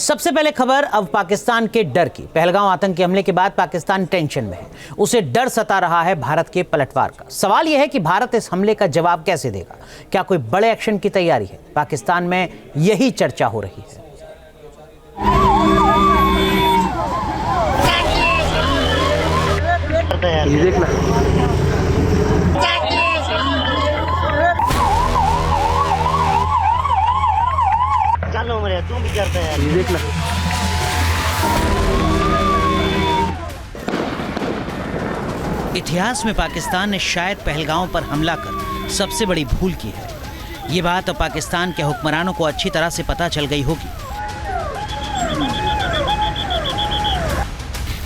सबसे पहले खबर अब पाकिस्तान के डर की। पहलगाम आतंकी हमले के बाद पाकिस्तान टेंशन में है। उसे डर सता रहा है भारत के पलटवार का। सवाल यह है कि भारत इस हमले का जवाब कैसे देगा। क्या कोई बड़े एक्शन की तैयारी है? पाकिस्तान में यही चर्चा हो रही है। ये देखना चलो मेरे तू भी करता है। ये देखना इतिहास में पाकिस्तान ने शायद पहलगाम पर हमला कर सबसे बड़ी भूल की है। ये बात अब पाकिस्तान के हुक्मरानों को अच्छी तरह से पता चल गई होगी।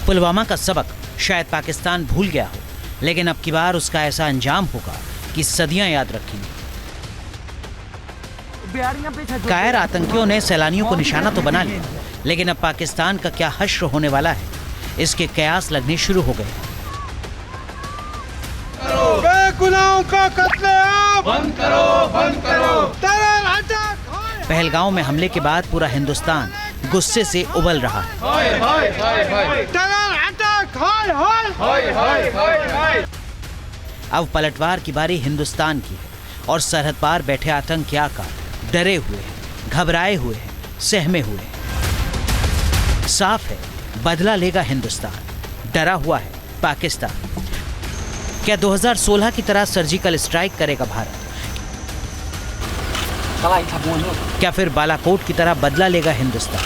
पुलवामा का सबक शायद पाकिस्तान भूल गया हो, लेकिन अब की बार उसका ऐसा अंजाम होगा कि सदियां याद रखेंगी। कायर आतंकियों ने सैलानियों को निशाना तो बना लिया, लेकिन अब पाकिस्तान का क्या हश्र होने वाला है, इसके कयास लगने शुरू हो गए। बेगुनाहों का कत्लेआम बंद करो, बंद करो। पहलगाम में हमले के बाद पूरा हिंदुस्तान गुस्से से उबल रहा है। अब पलटवार की बारी हिंदुस्तान की है और सरहद पार बैठे आतंकी आका डरे हुए हैं, घबराए हुए हैं, सहमे हुए हैं। साफ है, बदला लेगा हिंदुस्तान, डरा हुआ है पाकिस्तान। क्या 2016 की तरह सर्जिकल स्ट्राइक करेगा भारत? क्या फिर बालाकोट की तरह बदला लेगा हिंदुस्तान?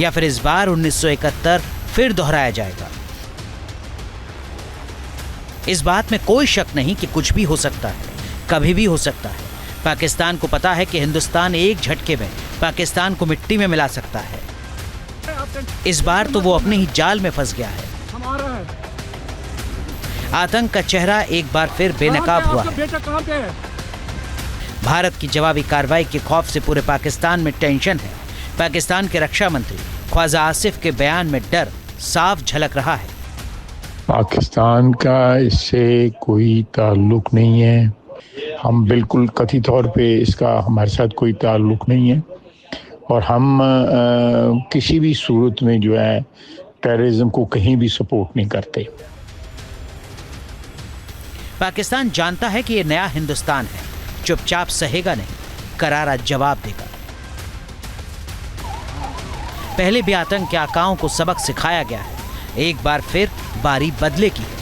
या फिर इस बार 1971 फिर दोहराया जाएगा? इस बात में कोई शक नहीं कि कुछ भी हो सकता है, कभी भी हो सकता है। पाकिस्तान को पता है कि हिंदुस्तान एक झटके में पाकिस्तान को मिट्टी में मिला सकता है। इस बार तो वो अपने ही जाल में फंस गया है। आतंक का चेहरा एक बार फिर बेनकाब हुआ है। भारत की जवाबी कार्रवाई के खौफ से पूरे पाकिस्तान में टेंशन है। पाकिस्तान के रक्षा मंत्री ख्वाजा आसिफ के बयान में डर साफ झलक रहा है। पाकिस्तान का इससे कोई ताल्लुक नहीं है। हम बिल्कुल कथित तौर पे इसका हमारे साथ कोई ताल्लुक नहीं है और हम किसी भी सूरत में जो है टेररिज्म को कहीं भी सपोर्ट नहीं करते। पाकिस्तान जानता है कि ये नया हिंदुस्तान है, चुपचाप सहेगा नहीं, करारा जवाब देगा। पहले भी आतंक के आकाओं को सबक सिखाया गया है, एक बार फिर बारी बदले की है।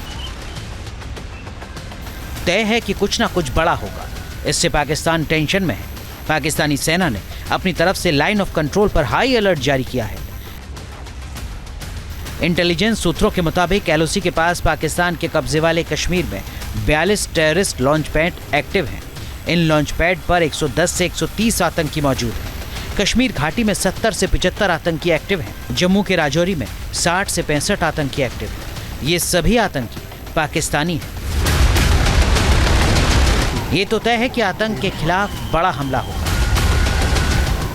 तय है कि कुछ ना कुछ बड़ा होगा। इससे पाकिस्तान टेंशन में है। पाकिस्तानी सेना ने अपनी तरफ से लाइन ऑफ कंट्रोल पर हाई अलर्ट जारी किया है। इंटेलिजेंस सूत्रों के मुताबिक एलओसी के पास पाकिस्तान के कब्जे वाले कश्मीर में 42 टेररिस्ट लॉन्च पैड एक्टिव हैं। इन लॉन्च पैड पर 110 से 130 आतंकी मौजूद हैं। कश्मीर घाटी में 70 से 75 आतंकी एक्टिव हैं। जम्मू के राजौरी में 60 से 65 आतंकी एक्टिव हैं। ये सभी आतंकी पाकिस्तानी हैं। ये तो तय है कि आतंक के खिलाफ बड़ा हमला होगा।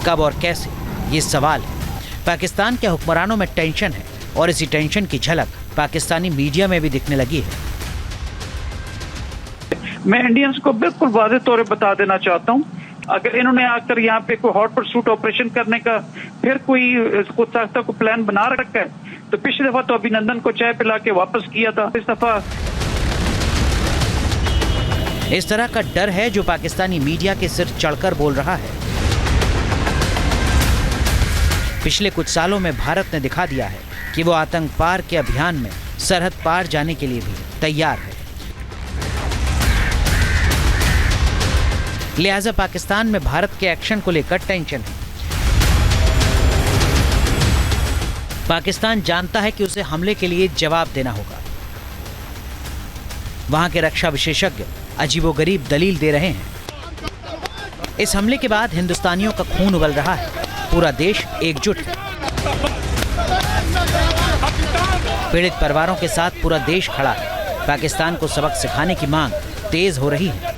कब और कैसे, ये सवाल है। पाकिस्तान के हुक्मरानों में टेंशन है और इसी टेंशन की झलक पाकिस्तानी मीडिया में भी दिखने लगी है। मैं इंडियंस को बिल्कुल वाज़ेह तौर पर बता देना चाहता हूँ, अगर इन्होंने आकर यहाँ पे कोई हॉट परसूट ऑपरेशन करने का फिर कोई प्लान बना रखा है, तो पिछली दफा तो अभिनंदन को चाय पिला के वापस किया था। इस दफा इस तरह का डर है जो पाकिस्तानी मीडिया के सिर चढ़कर बोल रहा है। पिछले कुछ सालों में भारत ने दिखा दिया है कि वो आतंक पार के अभियान में सरहद पार जाने के लिए भी तैयार है। लिहाजा पाकिस्तान में भारत के एक्शन को लेकर टेंशन है। पाकिस्तान जानता है कि उसे हमले के लिए जवाब देना होगा। वहां के रक्षा विशेषज्ञ अजीबोगरीब दलील दे रहे हैं। इस हमले के बाद हिंदुस्तानियों का खून उबल रहा है। पूरा देश एकजुट है। पीड़ित परिवारों के साथ पूरा देश खड़ा है। पाकिस्तान को सबक सिखाने की मांग तेज हो रही है।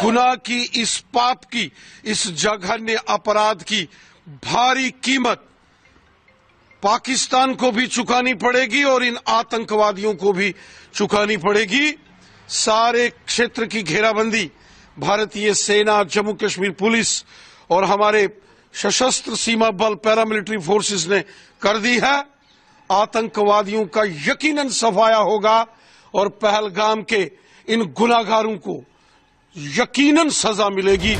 गुनाह की, इस पाप की, इस जघन्य अपराध की भारी कीमत पाकिस्तान को भी चुकानी पड़ेगी और इन आतंकवादियों को भी चुकानी पड़ेगी। सारे क्षेत्र की घेराबंदी भारतीय सेना, जम्मू कश्मीर पुलिस और हमारे सशस्त्र सीमा बल पैरामिलिट्री फोर्सेस ने कर दी है। आतंकवादियों का यकीनन सफाया होगा और पहलगाम के इन गुनाहगारों को यकीनन सजा मिलेगी।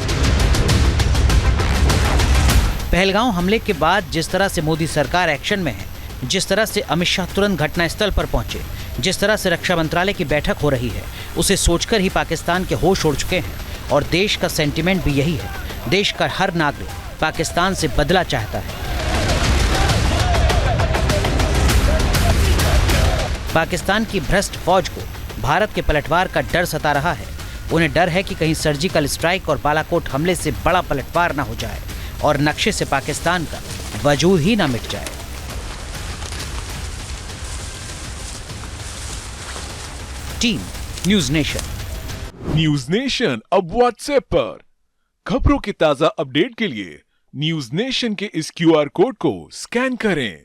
पहलगांव हमले के बाद जिस तरह से मोदी सरकार एक्शन में है, जिस तरह से अमित शाह तुरंत घटनास्थल पर पहुंचे, जिस तरह से रक्षा मंत्रालय की बैठक हो रही है, उसे सोचकर ही पाकिस्तान के होश उड़ चुके हैं। और देश का सेंटीमेंट भी यही है। देश का हर नागरिक पाकिस्तान से बदला चाहता है। पाकिस्तान की भ्रष्ट फौज को भारत के पलटवार का डर सता रहा है। उन्हें डर है कि कहीं सर्जिकल स्ट्राइक और बालाकोट हमले से बड़ा पलटवार ना हो जाए और नक्शे से पाकिस्तान का वजूद ही ना मिट जाए। Team news nation. News nation अब व्हाट्सएप पर खबरों के ताजा अपडेट के लिए न्यूज नेशन के इस QR कोड को स्कैन करें।